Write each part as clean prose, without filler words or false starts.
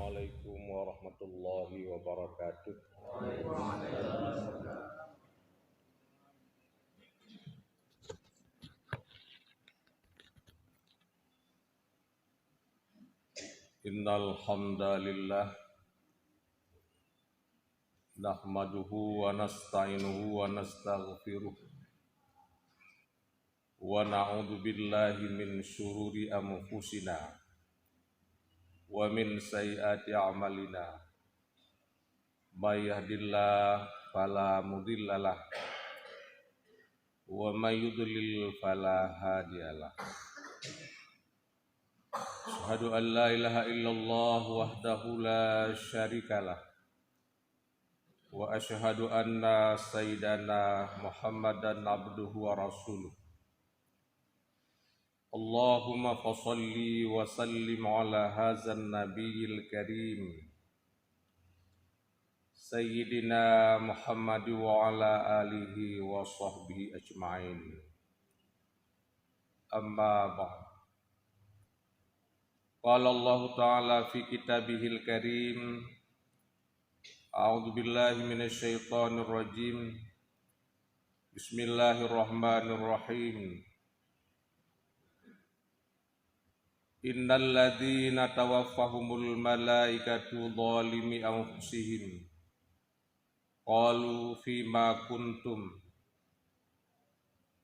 Assalamualaikum warahmatullahi wabarakatuh. Innal hamdalillah nahmaduhu wa nasta'inuhu wa nastaghfiruh wa na'udzu billahi min syururi anfusina wa min sayyiati a'malina. May yahdihillahu fala mudhillalah wa may yudlil fala hadiyalah. Asyhadu an la ilaha illallah wahdahu la syarikalah wa asyhadu anna sayyidana Muhammadan abduhu wa rasuluh. Allahumma fassalli wa sallim ala hadzal nabiyil karim Sayyidina Muhammad wa ala alihi wa sahbihi ajma'in. Amma ba'd. Qala Allah Ta'ala fi kitabihil karim. A'udzu billahi minasy syaithanir rajim. Bismillahirrahmanirrahim. Innal ladzina tawaffahumul malaikatu zalimi anfusihim qalu fima kuntum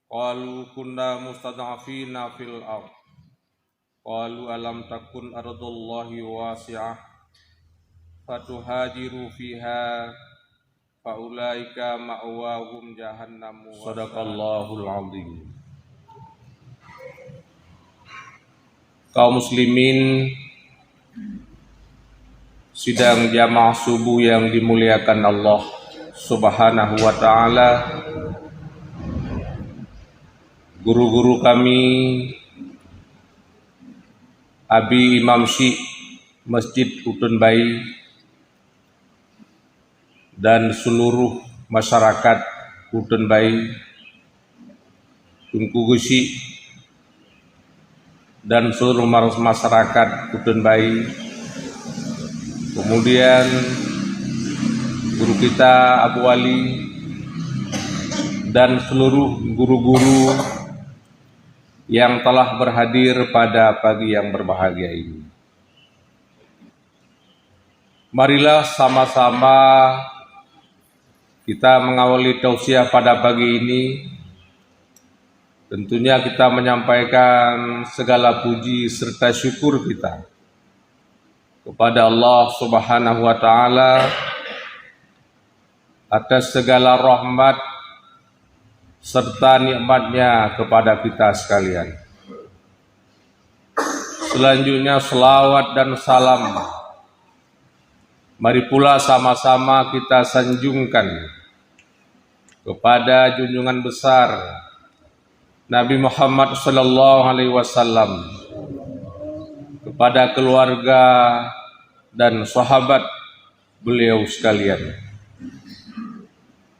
qalu kunna mustad'afina fil ardh qalu alam takun ardullahi wasi'ah fatuhajiru fiha faulaika ma'wahum jahannamu. Sadaqallahul azim. Kaum muslimin sidang jamaah subuh yang dimuliakan Allah Subhanahu wa ta'ala, guru-guru kami Abi Imam Syekh Masjid Utun Bayi dan seluruh masyarakat Utun Bayi, Tunku Gusi dan seluruh masyarakat Utun Bayi. Kemudian guru kita Abu Ali dan seluruh guru-guru yang telah berhadir pada pagi yang berbahagia ini. Marilah sama-sama kita mengawali tausiah pada pagi ini. Tentunya kita menyampaikan segala puji serta syukur kita kepada Allah Subhanahu wa ta'ala atas segala rahmat serta nikmatnya kepada kita sekalian. Selanjutnya selawat dan salam mari pula sama-sama kita sanjungkan kepada junjungan besar Nabi Muhammad sallallahu alaihi wasallam, kepada keluarga dan sahabat beliau sekalian.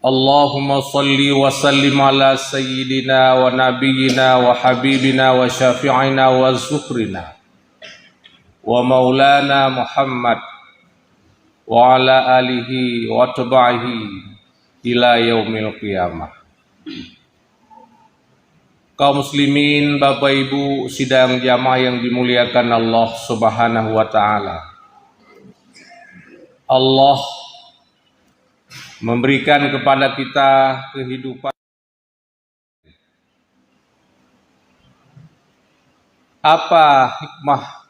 Allahumma salli wa sallim ala sayyidina wa nabiyyina wa habibina wa syafi'ina wa zukrina wa maulana Muhammad wa ala alihi wa tabi'ihi ila yaumil qiyamah. Kaum muslimin, Bapak Ibu sidang jamaah yang dimuliakan Allah Subhanahu wa ta'ala. Allah memberikan kepada kita kehidupan. Apa hikmah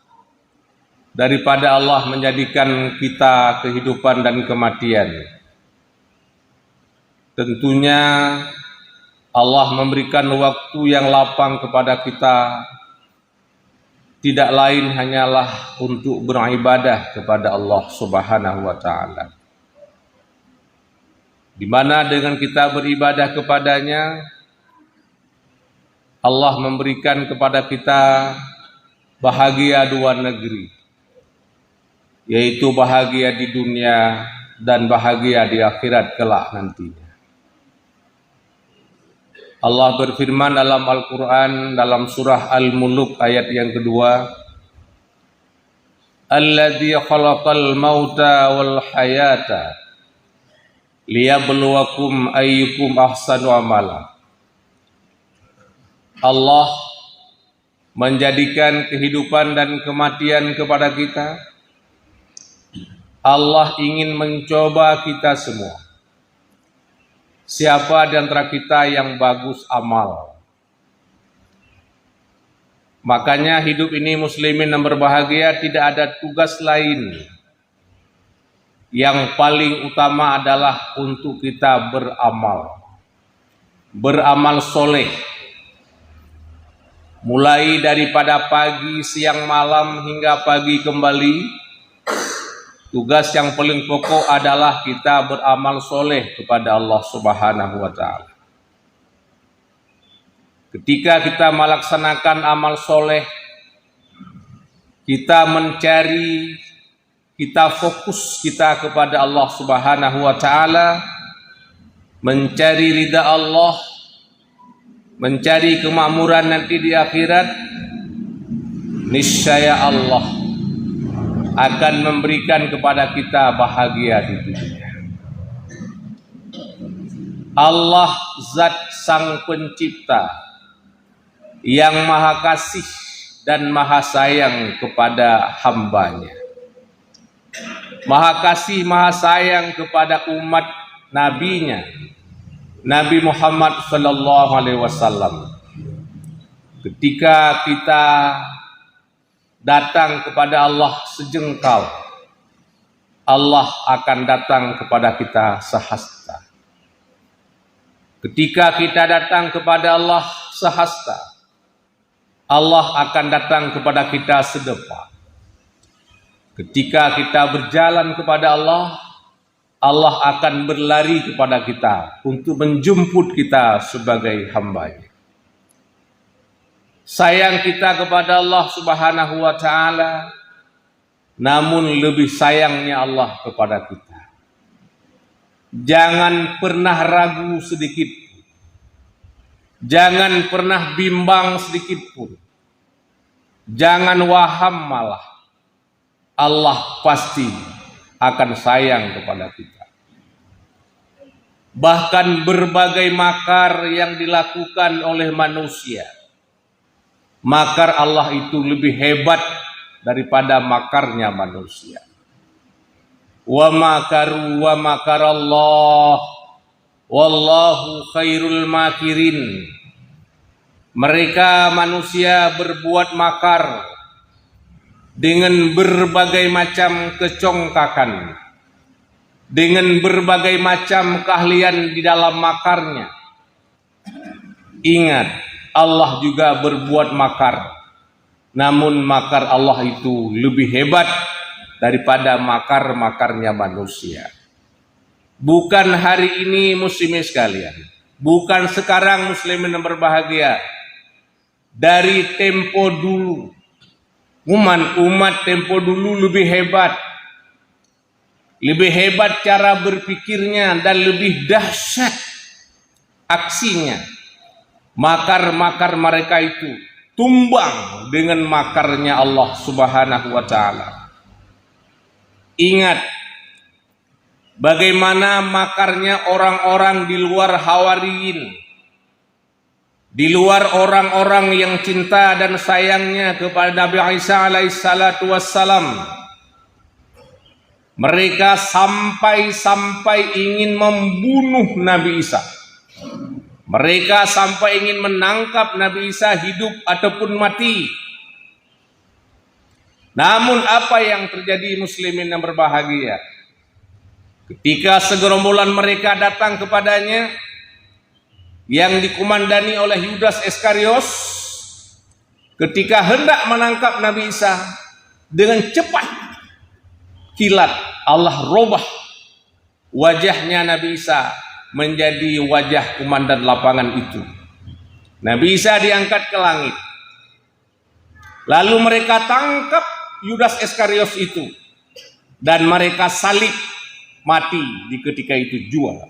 daripada Allah menjadikan kita kehidupan dan kematian? Tentunya Allah memberikan waktu yang lapang kepada kita, tidak lain hanyalah untuk beribadah kepada Allah Subhanahu wa ta'ala. Di mana dengan kita beribadah kepadanya, Allah memberikan kepada kita bahagia dua negeri, yaitu bahagia di dunia dan bahagia di akhirat kelak nantinya. Allah berfirman dalam Al-Quran dalam surah Al-Muluk ayat yang kedua, alladzi khalaqal mauta wal hayata liyabluwakum ayyukum ahsanu amala. Allah menjadikan kehidupan dan kematian kepada kita. Allah ingin mencoba kita semua. Siapa di antara kita yang bagus amal? Makanya hidup ini muslimin yang berbahagia tidak ada tugas lain. Yang paling utama adalah untuk kita beramal. Beramal soleh. Mulai daripada pagi, siang, malam hingga pagi kembali. Tugas yang paling pokok adalah kita beramal soleh kepada Allah Subhanahu wa Ta'ala. Ketika kita melaksanakan amal soleh, kita mencari, kita fokus kita kepada Allah Subhanahu wa Ta'ala, mencari ridha Allah, mencari kemakmuran nanti di akhirat. Niscaya Allah akan memberikan kepada kita bahagia di dunia. Allah zat sang pencipta yang maha kasih dan maha sayang kepada hambanya. Maha kasih, maha sayang kepada umat nabinya, Nabi Muhammad sallallahu alaihi wasallam. Ketika kita datang kepada Allah sejengkal, Allah akan datang kepada kita sehasta. Ketika kita datang kepada Allah sehasta, Allah akan datang kepada kita sedepa. Ketika kita berjalan kepada Allah, Allah akan berlari kepada kita untuk menjemput kita sebagai hamba-Nya. Sayang kita kepada Allah Subhanahu wa Ta'ala, namun lebih sayangnya Allah kepada kita. Jangan pernah ragu sedikit pun. Jangan pernah bimbang sedikit pun. Jangan waham malah. Allah pasti akan sayang kepada kita. Bahkan berbagai makar yang dilakukan oleh manusia, makar Allah itu lebih hebat daripada makarnya manusia. Wa makaru wa makarallah wallahu khairul makirin. Mereka manusia berbuat makar dengan berbagai macam kecongkakan, dengan berbagai macam keahlian di dalam makarnya. Ingat, Allah juga berbuat makar, namun makar Allah itu lebih hebat daripada makar-makarnya manusia. Bukan hari ini muslimin sekalian, bukan sekarang muslimin yang berbahagia, dari tempo dulu, umat tempo dulu lebih hebat cara berpikirnya dan lebih dahsyat aksinya. Makar-makar mereka itu tumbang dengan makarnya Allah Subhanahu wa Ta'ala. Ingat bagaimana makarnya orang-orang di luar Hawariyin, di luar orang-orang yang cinta dan sayangnya kepada Nabi Isa alaihissalatu wassalam. Mereka sampai ingin membunuh Nabi Isa. Mereka sampai ingin menangkap Nabi Isa hidup ataupun mati. Namun apa yang terjadi muslimin yang berbahagia? Ketika segerombolan mereka datang kepadanya, yang dikomandani oleh Yudas Iskariot, ketika hendak menangkap Nabi Isa, dengan cepat kilat Allah robah wajahnya Nabi Isa menjadi wajah komandan lapangan itu. Nabi Isa diangkat ke langit. Lalu mereka tangkap Yudas Iskariot itu dan mereka salib mati di ketika itu juga.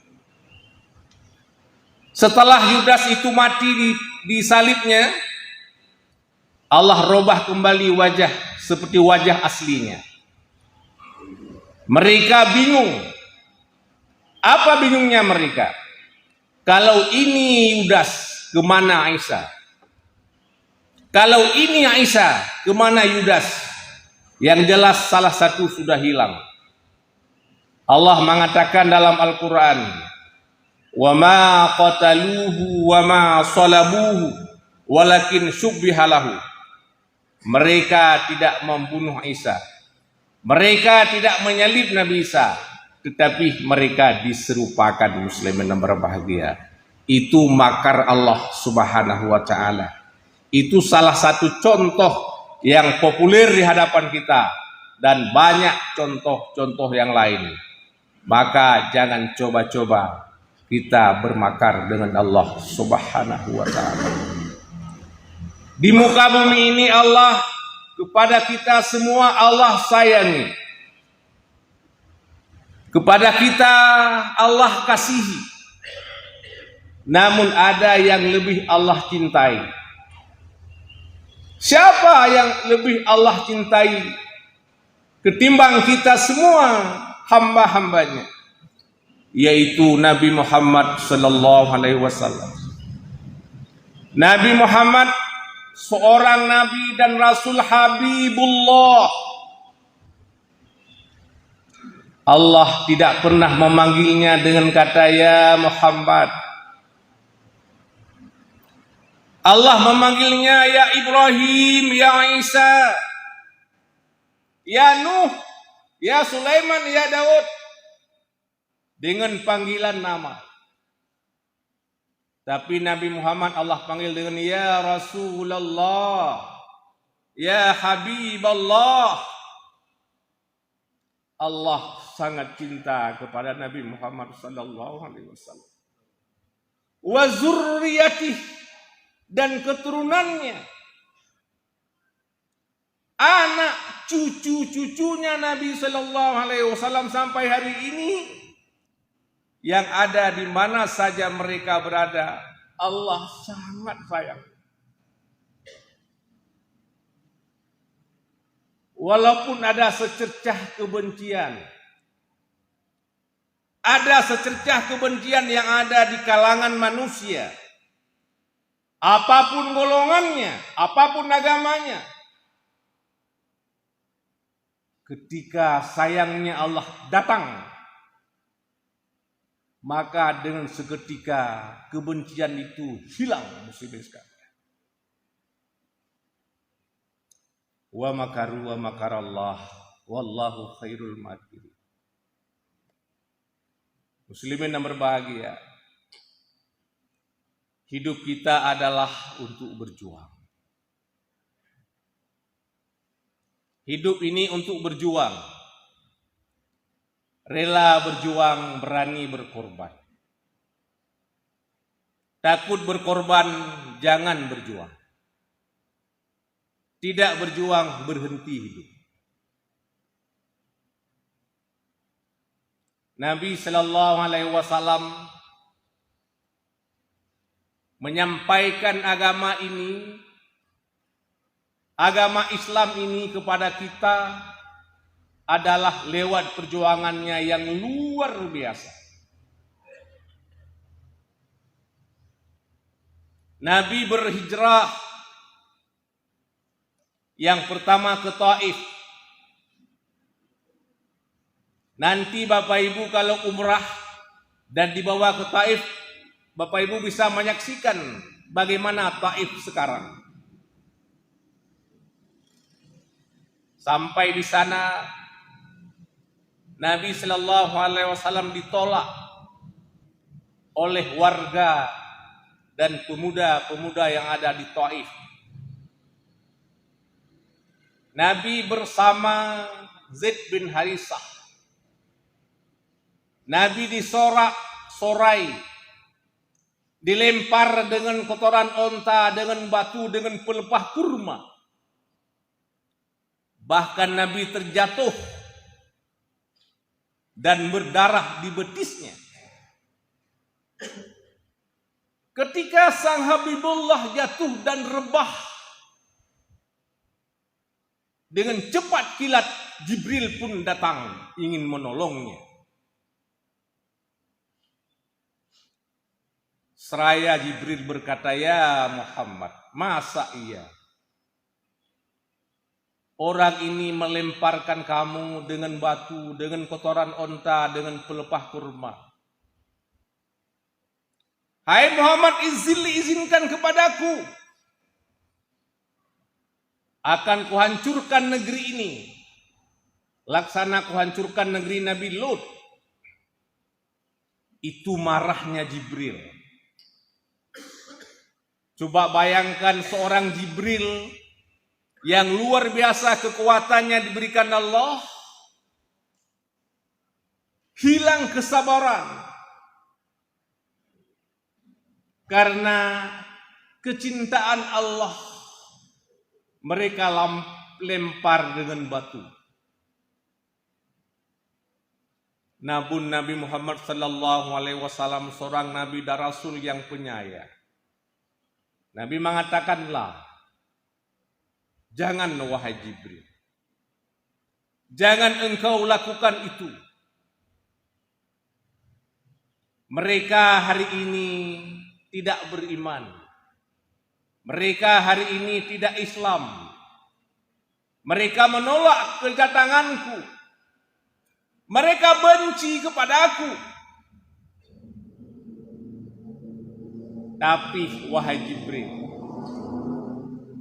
Setelah Yudas itu mati di salibnya, Allah robah kembali wajah seperti wajah aslinya. Mereka bingung. Apa bingungnya mereka? Kalau ini Yudas, kemana Aisyah? Kalau ini Aisyah, kemana Yudas? Yang jelas salah satu sudah hilang. Allah mengatakan dalam Al-Quran, wa ma qataluhu wa ma salabuhu walakin syubbiha lahu. Mereka tidak membunuh Isa, mereka tidak menyalib Nabi Isa, tetapi mereka diserupakan. Muslimin yang berbahagia, itu makar Allah Subhanahu wa ta'ala. Itu salah satu contoh yang populer di hadapan kita, dan banyak contoh-contoh yang lain. Maka jangan coba-coba kita bermakar dengan Allah Subhanahu wa ta'ala. Di muka bumi ini Allah kepada kita semua Allah sayangi. Kepada kita Allah kasihi. Namun ada yang lebih Allah cintai. Siapa yang lebih Allah cintai ketimbang kita semua hamba-hambanya? Yaitu Nabi Muhammad sallallahu alaihi wasallam. Nabi Muhammad seorang nabi dan rasul Habibullah. Allah tidak pernah memanggilnya dengan kata ya Muhammad. Allah memanggilnya ya Ibrahim, ya Isa, ya Nuh, ya Sulaiman, ya Daud, dengan panggilan nama. Tapi Nabi Muhammad Allah panggil dengan ya Rasulullah, ya Habiballah. Allah sangat cinta kepada Nabi Muhammad sallallahu alaihi wasallam. Wa zurriyatih, dan keturunannya. Anak cucu-cucunya Nabi sallallahu alaihi wasallam sampai hari ini, yang ada di mana saja mereka berada, Allah sangat sayang. Walaupun ada secercah kebencian, yang ada di kalangan manusia, apapun golongannya, apapun agamanya, ketika sayangnya Allah datang, maka dengan seketika kebencian itu hilang. Muslimin sekalian. Wa makaru wa makarallah wallahu khairul makirin. Muslimin yang berbahagia, hidup kita adalah untuk berjuang. Hidup ini untuk berjuang. Rela berjuang, berani berkorban. Takut berkorban, jangan berjuang. Tidak berjuang, berhenti hidup. Nabi sallallahu alaihi wasallam menyampaikan agama ini, agama Islam ini kepada kita adalah lewat perjuangannya yang luar biasa. Nabi berhijrah yang pertama ke Taif. Nanti Bapak Ibu kalau umrah dan dibawa ke Taif, Bapak Ibu bisa menyaksikan bagaimana Taif sekarang. Sampai di sana Nabi sallallahu alaihi wasallam ditolak oleh warga dan pemuda-pemuda yang ada di Taif. Nabi bersama Zaid bin Harisah. Nabi disorak-sorai, dilempar dengan kotoran onta, dengan batu, dengan pelepah kurma. Bahkan Nabi terjatuh dan berdarah di betisnya. Ketika sang Habibullah jatuh dan rebah, dengan cepat kilat Jibril pun datang ingin menolongnya. Seraya Jibril berkata, "Ya Muhammad, masa iya orang ini melemparkan kamu dengan batu, dengan kotoran onta, dengan pelepah kurma? Hai Muhammad, izinkan kepadaku. Akan kuhancurkan negeri ini. Laksana kuhancurkan negeri Nabi Lut." Itu marahnya Jibril. Coba bayangkan seorang Jibril yang luar biasa kekuatannya diberikan Allah, hilang kesabaran karena kecintaan Allah, mereka lempar dengan batu. Namun Nabi Muhammad sallallahu alaihi wasallam seorang nabi dan rasul yang penyayang. Nabi mengatakanlah, "Jangan wahai Jibril, jangan engkau lakukan itu. Mereka hari ini tidak beriman. Mereka hari ini tidak Islam. Mereka menolak kedatanganku. Mereka benci kepada aku. Tapi wahai Jibril,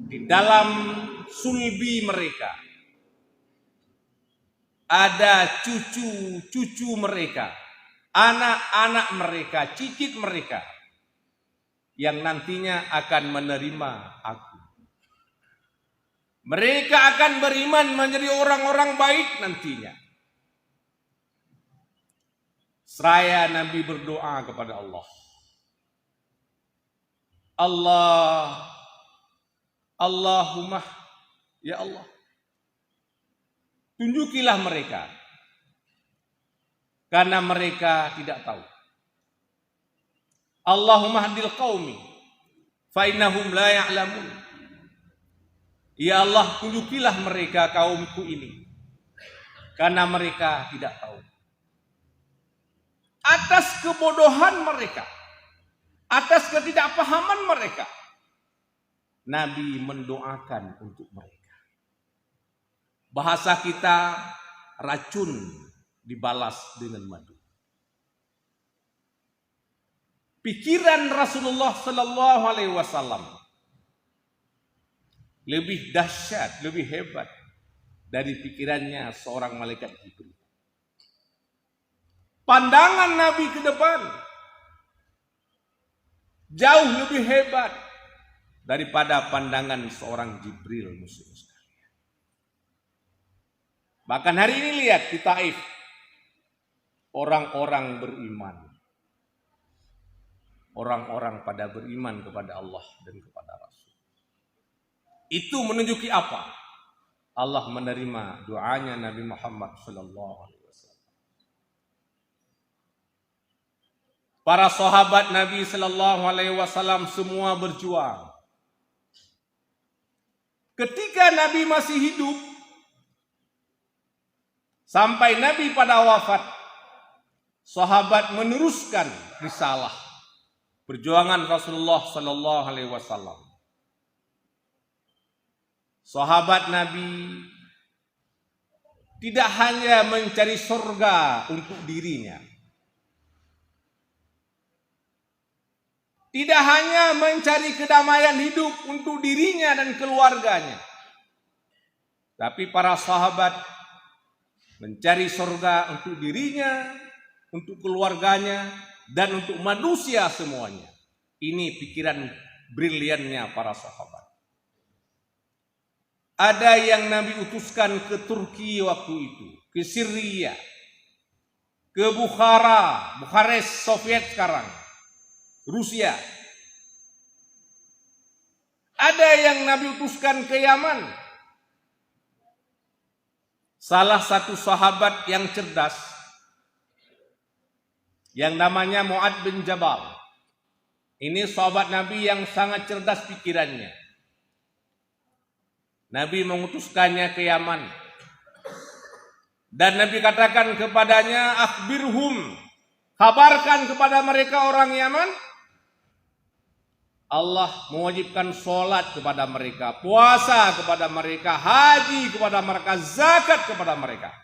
di dalam sulbi mereka ada cucu-cucu mereka, anak-anak mereka, cicit mereka yang nantinya akan menerima aku. Mereka akan beriman menjadi orang-orang baik nantinya." Seraya Nabi berdoa kepada Allah, Allahumma, ya Allah, tunjukilah mereka, karena mereka tidak tahu. Allahumma hadil qaumi fa innahum la ya'lamun. Ya Allah, tunjukilah mereka kaumku ini, karena mereka tidak tahu. Atas kebodohan mereka, atas ketidakpahaman mereka, Nabi mendoakan untuk mereka. Bahasa kita, racun dibalas dengan madu. Pikiran Rasulullah sallallahu alaihi wasallam lebih dahsyat, lebih hebat dari pikirannya seorang malaikat Jibril. Pandangan Nabi ke depan jauh lebih hebat daripada pandangan seorang Jibril, muslim sekalian. Bahkan hari ini lihat di Taif, orang-orang beriman, orang-orang pada beriman kepada Allah dan kepada Rasul. Itu menunjuki apa? Allah menerima doanya Nabi Muhammad sallallahu alaihi wasallam. Para sahabat Nabi sallallahu alaihi wasallam semua berjuang. Ketika Nabi masih hidup, sampai Nabi pada wafat, sahabat meneruskan risalah perjuangan Rasulullah sallallahu alaihi wasallam. Sahabat Nabi tidak hanya mencari surga untuk dirinya, tidak hanya mencari kedamaian hidup untuk dirinya dan keluarganya, tapi para sahabat mencari surga untuk dirinya, untuk keluarganya, dan untuk manusia semuanya. Ini pikiran briliannya para sahabat. Ada yang Nabi utuskan ke Turki waktu itu, ke Syria, ke Bukhares Soviet sekarang, Rusia. Ada yang Nabi utuskan ke Yaman. Salah satu sahabat yang cerdas, yang namanya Mu'ad bin Jabal. Ini sahabat Nabi yang sangat cerdas pikirannya. Nabi mengutuskannya ke Yaman. Dan Nabi katakan kepadanya, akhbirhum, kabarkan kepada mereka orang Yaman, Allah mewajibkan sholat kepada mereka, puasa kepada mereka, haji kepada mereka, zakat kepada mereka.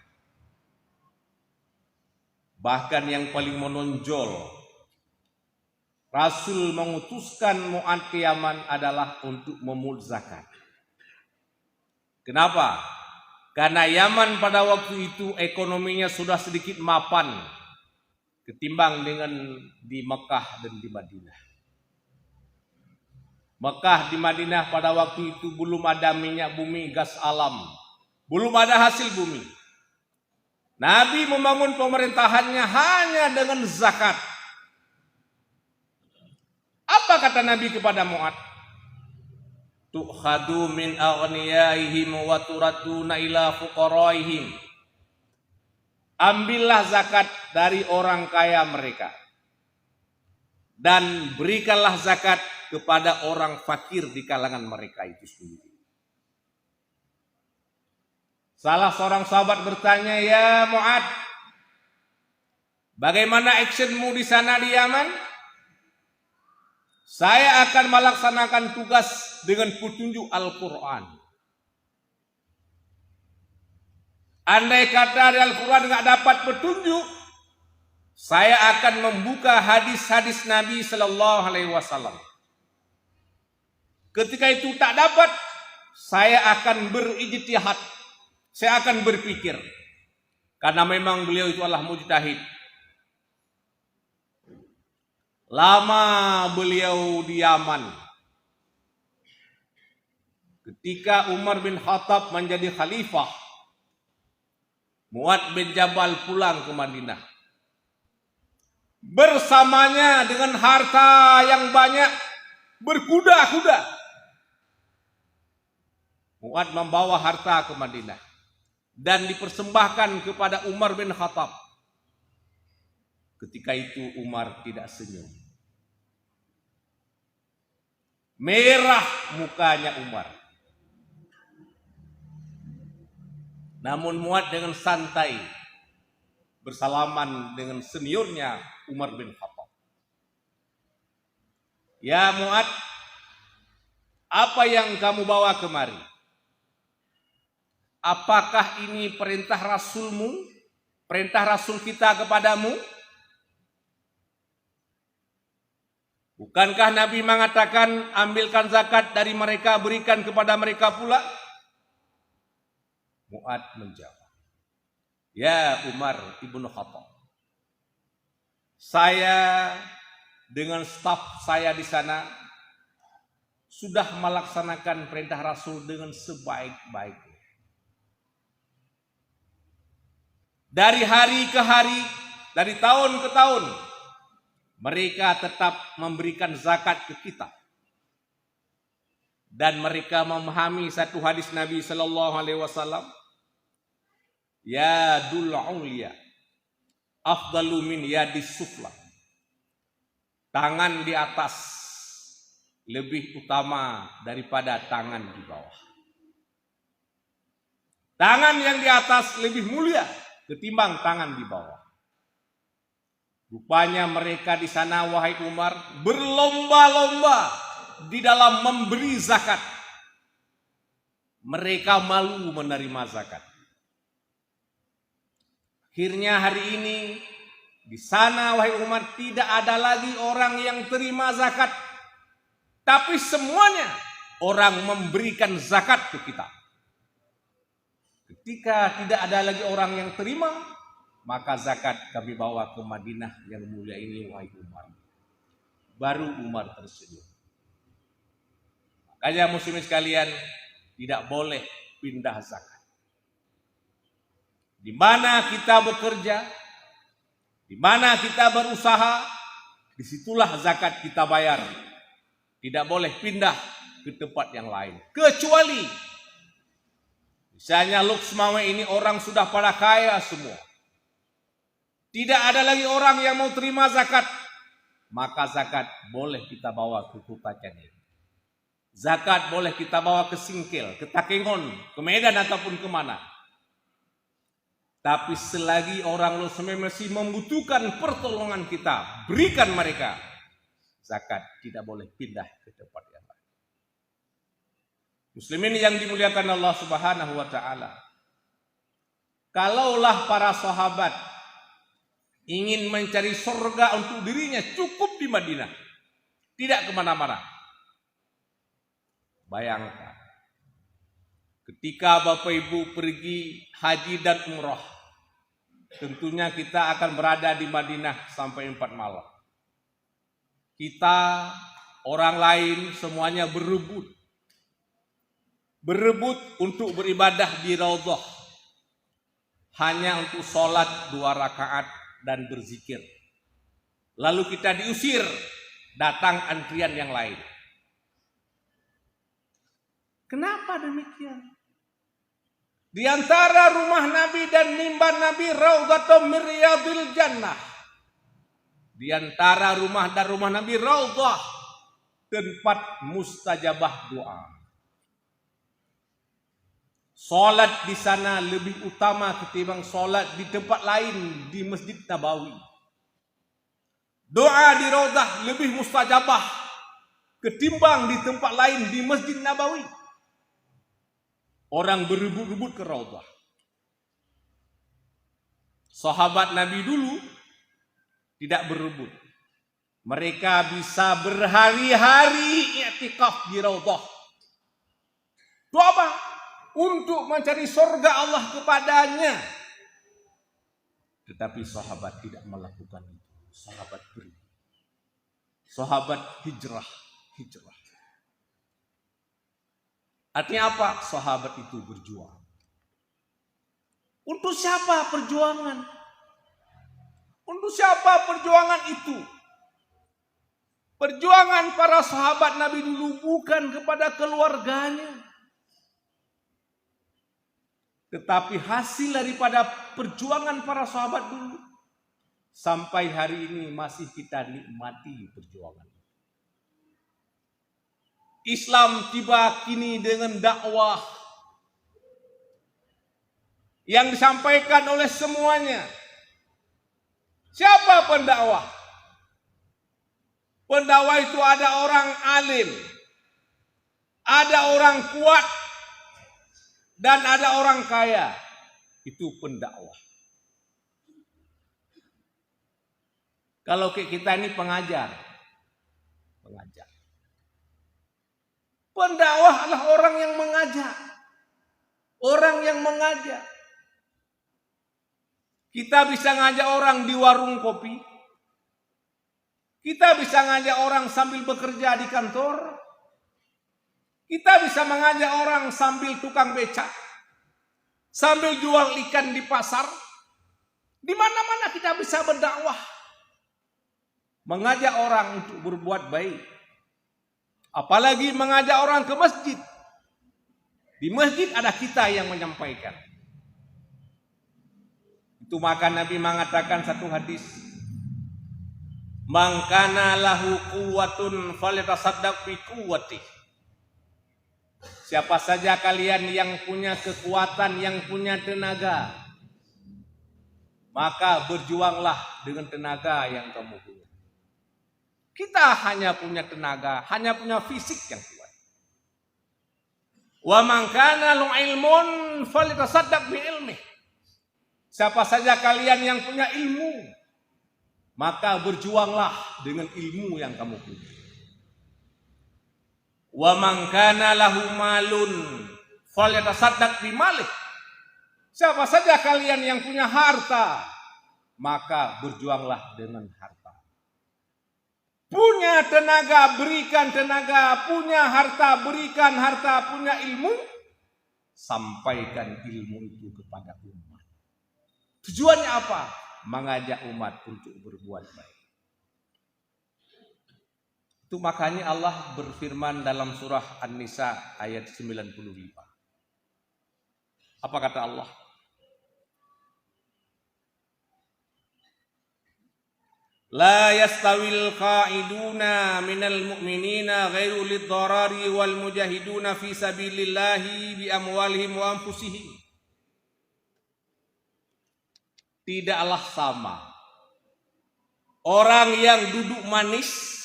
Bahkan yang paling menonjol, Rasul mengutuskan Mu'ad ke Yaman adalah untuk memungut zakat. Kenapa? Karena Yaman pada waktu itu ekonominya sudah sedikit mapan ketimbang dengan di Mekah dan di Madinah. Mekah di Madinah pada waktu itu belum ada minyak bumi, gas alam, belum ada hasil bumi. Nabi membangun pemerintahannya hanya dengan zakat. Apa kata Nabi kepada Mu'ad? Tu'khadu min aghniyaihim wa turadduna ila fuqaraihim. Ambillah zakat dari orang kaya mereka dan berikanlah zakat kepada orang fakir di kalangan mereka itu sendiri. Salah seorang sahabat bertanya, ya Mu'ad, bagaimana actionmu di sana di Yaman? Saya akan melaksanakan tugas dengan petunjuk Al-Quran. Andai kata di Al-Quran nggak dapat petunjuk, saya akan membuka hadis-hadis Nabi Sallallahu Alaihi Wasallam. Ketika itu tak dapat, saya akan berijtihad, saya akan berpikir, karena memang beliau itu adalah mujtahid. Lama beliau di Yaman. Ketika Umar bin Khattab menjadi khalifah, Mu'ad bin Jabal pulang ke Madinah. Bersamanya dengan harta yang banyak, berkuda-kuda. Mu'ad membawa harta ke Madinah dan dipersembahkan kepada Umar bin Khattab. Ketika itu Umar tidak senyum. Merah mukanya Umar. Namun Mu'ad dengan santai bersalaman dengan seniornya Umar bin Khattab. Ya Mu'ad, apa yang kamu bawa kemari? Apakah ini perintah Rasulmu? Perintah Rasul kita kepadamu? Bukankah Nabi mengatakan ambilkan zakat dari mereka, berikan kepada mereka pula? Mu'ad menjawab, ya Umar ibnu Khattab, saya dengan staf saya di sana sudah melaksanakan perintah Rasul dengan sebaik-baiknya. Dari hari ke hari, dari tahun ke tahun, mereka tetap memberikan zakat ke kita. Dan mereka memahami satu hadis Nabi Sallallahu Alaihi Wasallam, ya dul ulia afdalu min yadis sufla. Tangan di atas lebih utama daripada tangan di bawah. Tangan yang di atas lebih mulia ketimbang tangan di bawah. Rupanya mereka di sana, wahai Umar, berlomba-lomba di dalam memberi zakat. Mereka malu menerima zakat. Akhirnya hari ini di sana, wahai Umar, tidak ada lagi orang yang terima zakat, tapi semuanya orang memberikan zakat ke kita. Ketika tidak ada lagi orang yang terima, maka zakat kami bawa ke Madinah yang mulia ini, wahai Umar. Baru Umar tersenyum. Makanya muslimin sekalian, tidak boleh pindah zakat. Di mana kita bekerja, di mana kita berusaha, disitulah zakat kita bayar. Tidak boleh pindah ke tempat yang lain. Kecuali, misalnya Luxmawe ini orang sudah pada kaya semua. Tidak ada lagi orang yang mau terima zakat. Maka zakat boleh kita bawa ke kota Canggih. Zakat boleh kita bawa ke Singkil, ke Takengon, ke Medan ataupun kemana. Tapi selagi orang muslim masih membutuhkan pertolongan kita, berikan mereka. Zakat tidak boleh pindah ke tempat yang lain. Muslimin yang dimuliakan Allah Subhanahu wa taala. Kalaulah para sahabat ingin mencari surga untuk dirinya, cukup di Madinah, tidak kemana-mana. Bayangkan, ketika Bapak Ibu pergi haji dan umrah, tentunya kita akan berada di Madinah sampai 4 malam. Kita, orang lain semuanya berebut untuk beribadah di Raudhah, hanya untuk sholat 2 rakaat dan berzikir. Lalu kita diusir, datang antrian yang lain. Kenapa demikian? Di antara rumah Nabi dan mimbar Nabi, Raudhatun min Riyadil Jannah. Di antara rumah dan rumah Nabi, Raudhah, tempat mustajabah doa. Salat di sana lebih utama ketimbang salat di tempat lain di Masjid Nabawi. Doa di Raudhah lebih mustajabah ketimbang di tempat lain di Masjid Nabawi. Orang berebut-rebut ke Raudhah. Sahabat Nabi dulu tidak berebut. Mereka bisa berhari-hari i'tikaf di Raudhah. Itu apa? Untuk mencari surga Allah kepadanya. Tetapi sahabat tidak melakukan itu. Sahabat pergi. Sahabat hijrah. Artinya apa? Sahabat itu berjuang. Untuk siapa perjuangan? Untuk siapa perjuangan itu? Perjuangan para sahabat Nabi dulu bukan kepada keluarganya. Tetapi hasil daripada perjuangan para sahabat dulu, sampai hari ini masih kita nikmati perjuangan. Islam tiba kini dengan dakwah yang disampaikan oleh semuanya. Siapa pendakwah? Pendakwah itu ada orang alim, ada orang kuat, dan ada orang kaya. Itu pendakwah. Kalau kita ini pengajar. Pendakwah adalah orang yang mengajak. Orang yang mengajak. Kita bisa ngajak orang di warung kopi. Kita bisa ngajak orang sambil bekerja di kantor. Kita bisa mengajak orang sambil tukang becak. Sambil jual ikan di pasar. Di mana-mana kita bisa berdakwah. Mengajak orang untuk berbuat baik. Apalagi mengajak orang ke masjid. Di masjid ada kita yang menyampaikan. Itu maka Nabi mengatakan satu hadis. Man kana lahu quwwatun falyatasaddaq bi quwwati. Siapa saja kalian yang punya kekuatan, yang punya tenaga, maka berjuanglah dengan tenaga yang kamu punya. Kita hanya punya tenaga, hanya punya fisik yang kuat. Wa man kana lahu ilmun falyatasaddaq bi ilmi. Siapa saja kalian yang punya ilmu, maka berjuanglah dengan ilmu yang kamu punya. Wa man kana lahu malun falyatasaddaq bi malih. Siapa saja kalian yang punya harta, maka berjuanglah dengan harta. Punya tenaga, berikan tenaga. Punya harta, berikan harta. Punya ilmu, sampaikan ilmu itu kepada umat. Tujuannya apa? Mengajak umat untuk berbuat baik. Itu makanya Allah berfirman dalam surah An-Nisa ayat 95. Apa kata Allah? La yastawil qa'iduna minal mu'minina ghairu liddarari wal mujahiduna fi sabilillahi bi amwalihim wa anfusihim. tidaklah sama orang yang duduk manis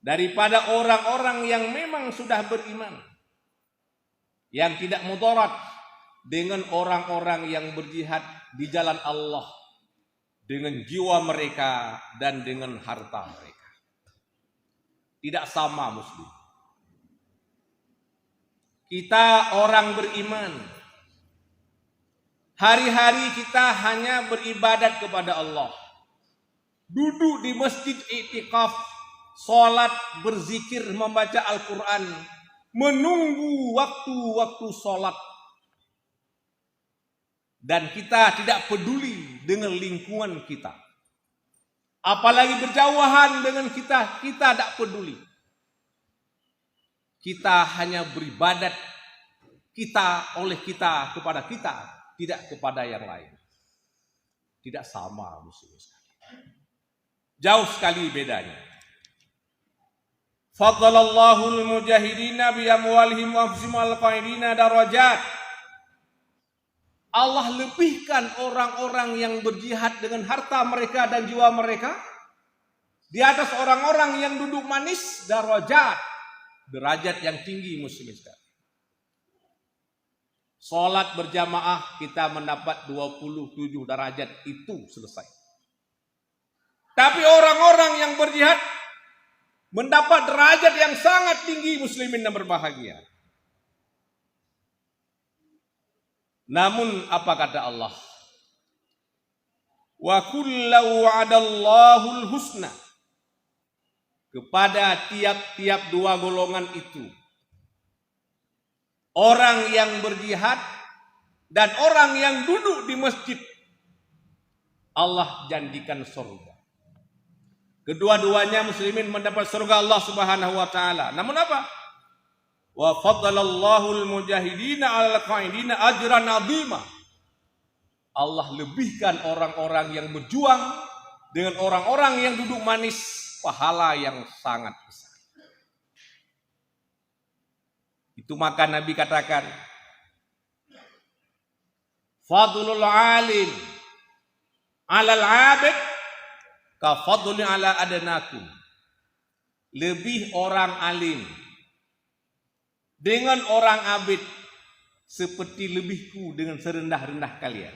daripada orang-orang yang memang sudah beriman, yang tidak mudarat, dengan orang-orang yang berjihad di jalan Allah dengan jiwa mereka dan dengan harta mereka. Tidak sama muslim. Kita orang beriman, hari-hari kita hanya beribadat kepada Allah. Duduk di masjid i'tikaf, sholat, berzikir, membaca Al-Quran, menunggu waktu-waktu sholat. Dan kita tidak peduli dengan lingkungan kita. Apalagi berjauhan dengan kita tidak peduli. Kita hanya beribadat kita oleh kita kepada kita, tidak kepada yang lain. Tidak sama muslim sekali. Jauh sekali bedanya. Faddalallahu al-mujahidina bi amwalihim wa anfusihim al-qaidina darajat. Allah lebihkan orang-orang yang berjihad dengan harta mereka dan jiwa mereka di atas orang-orang yang duduk manis, darajat, derajat yang tinggi muslimin sekalian. Salat berjamaah kita mendapat 27 derajat, itu selesai. Tapi orang-orang yang berjihad mendapat derajat yang sangat tinggi muslimin yang berbahagia. Namun apa kata Allah? Wa kullu wa'adallahu husna. Kepada tiap-tiap dua golongan itu, orang yang berjihad dan orang yang duduk di masjid, Allah janjikan surga. Kedua-duanya muslimin mendapat surga Allah Subhanahu wa taala. Namun apa? Wa faddalallahu al-mujahidina 'alal qaidina ajran 'azima. Allah lebihkan orang-orang yang berjuang dengan orang-orang yang duduk manis, pahala yang sangat besar. Itu maka Nabi katakan, fadlul alim 'alal 'abid ka fadli 'ala adnakum. Lebih orang alim dengan orang abid seperti lebihku dengan serendah-rendah kalian.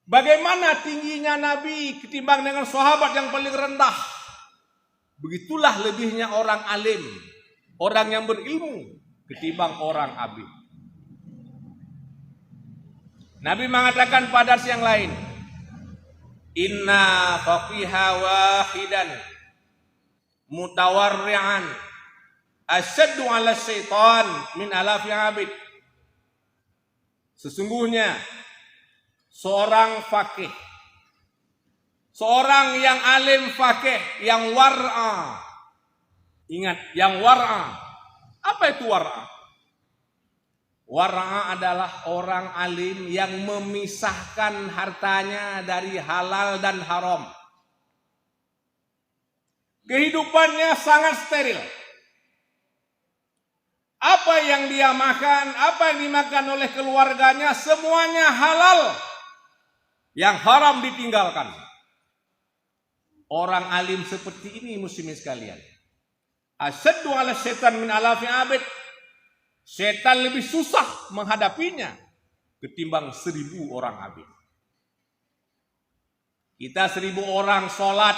Bagaimana tingginya Nabi ketimbang dengan sahabat yang paling rendah, begitulah lebihnya orang alim, orang yang berilmu ketimbang orang abid. Nabi mengatakan pada yang lain, inna faqiha wahidan mutawarri'an asyaddu 'ala syaitan min alafi abid. Sesungguhnya seorang fakih, seorang yang alim fakih, yang war'a. Ingat, yang war'a. Apa itu war'a? War'a adalah orang alim yang memisahkan hartanya dari halal dan haram. Kehidupannya sangat steril. Apa yang dia makan, apa yang dimakan oleh keluarganya, semuanya halal. Yang haram ditinggalkan. Orang alim seperti ini muslimin sekalian. Asyaddu 'ala syaitan min alafi abid. Setan lebih susah menghadapinya ketimbang 1000 orang abid. Kita 1000 orang sholat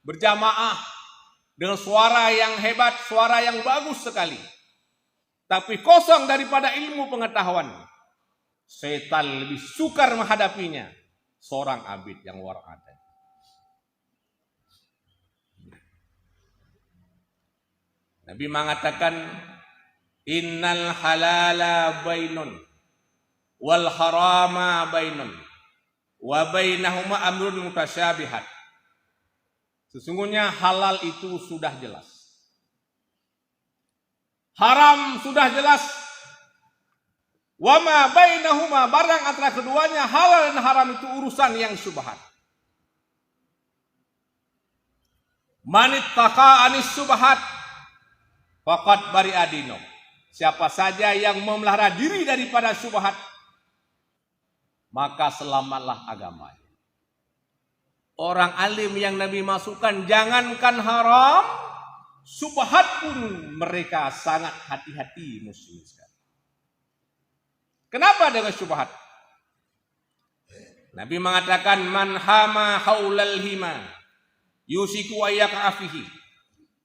berjamaah dengan suara yang hebat, suara yang bagus sekali, tapi kosong daripada ilmu pengetahuan. Setan lebih sukar menghadapinya seorang abid yang war'ad. Nabi mengatakan, innal halala bainun wal harama bainun wa bainahuma amrun mutasyabihat. Sesungguhnya halal itu sudah jelas, haram sudah jelas. Wa ma bainahuma, barang antara keduanya halal dan haram itu urusan yang syubhat. Man ittaqa anis syubhat faqad bari'a dinu. Siapa saja yang memelihara diri daripada syubhat, maka selamatlah agamanya. Orang alim yang Nabi masukkan, jangankan haram, subhat pun mereka sangat hati-hati muslim sekali. Kenapa dengan subhat? Nabi mengatakan, man hama haulal hima yusiku ayyakafihi.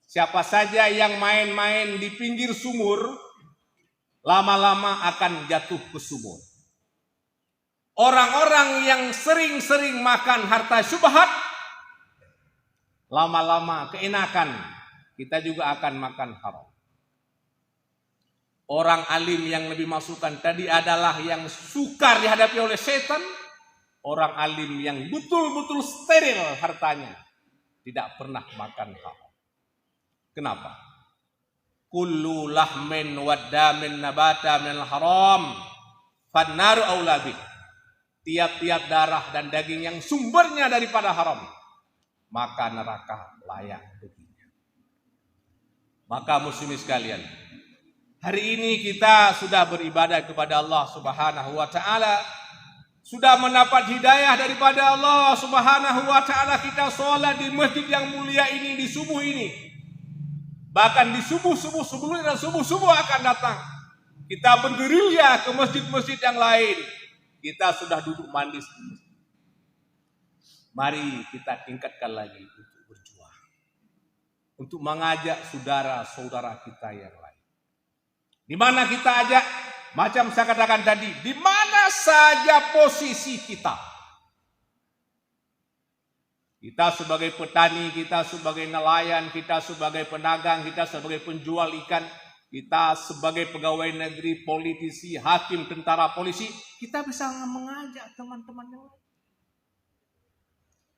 Siapa saja yang main-main di pinggir sumur, lama-lama akan jatuh ke sumur. Orang-orang yang sering-sering makan harta syubhat, lama-lama keenakan, kita juga akan makan haram. Orang alim yang Nabi masukkan tadi adalah yang sukar dihadapi oleh setan. Orang alim yang betul-betul steril hartanya, tidak pernah makan haram. Kenapa? Kullu lahmin waddamin nabata minal haram fannaru aula bih. Tiap-tiap darah dan daging yang sumbernya daripada haram, maka neraka layak baginya. Maka muslimin sekalian, hari ini kita sudah beribadah kepada Allah Subhanahu wa taala, sudah mendapat hidayah daripada Allah Subhanahu wa taala. Kita sholat di masjid yang mulia ini di subuh ini. Bahkan di subuh-subuh sebelumnya dan subuh-subuh akan datang, kita bergerilya ke masjid-masjid yang lain. Kita sudah duduk manis. Mari kita tingkatkan lagi untuk berjuang, untuk mengajak saudara-saudara kita yang lain. Di mana kita ajak, macam saya katakan tadi, di mana saja posisi kita. Kita sebagai petani, kita sebagai nelayan, kita sebagai pedagang, kita sebagai penjual ikan, kita sebagai pegawai negeri, politisi, hakim, tentara, polisi, kita bisa mengajak teman-teman yang lain.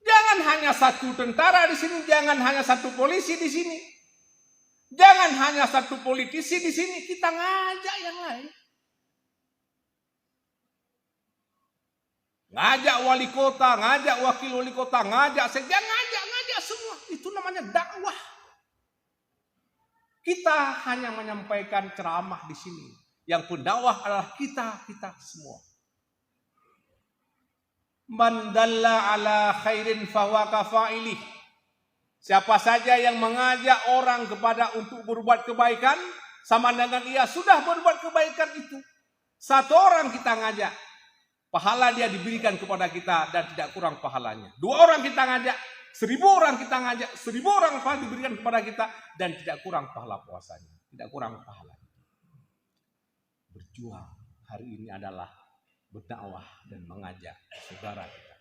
Jangan hanya satu tentara di sini, jangan hanya satu polisi di sini, jangan hanya satu politisi di sini, kita ngajak yang lain. Ngajak wali kota, ngajak wakil wali kota, ngajak sekjen, ngajak semua. Itu namanya dakwah. Kita hanya menyampaikan ceramah di sini. Yang pendakwah adalah kita semua. Man dalla ala khairin fahuwa kafa'ilih. Siapa saja yang mengajak orang kepada untuk berbuat kebaikan, sama dengan ia sudah berbuat kebaikan itu. Satu orang kita ngajak, pahala dia diberikan kepada kita dan tidak kurang pahalanya. 2 orang kita ngajak, 1000 orang kita ngajak, 1000 orang pahala diberikan kepada kita dan tidak kurang pahala puasanya, tidak kurang pahala. Berjuang hari ini adalah berdakwah dan mengajak saudara kita.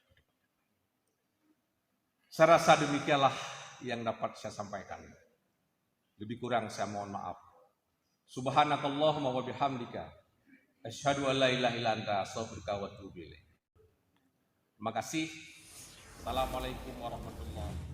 Saya rasa demikianlah yang dapat saya sampaikan. Lebih kurang saya mohon maaf. Subhanakallahumma wa bihamdika asyhadu an la ilaha illa anta astaghfiruka wa atubu ilaik. Terima kasih. Assalamualaikum warahmatullahi wabarakatuh.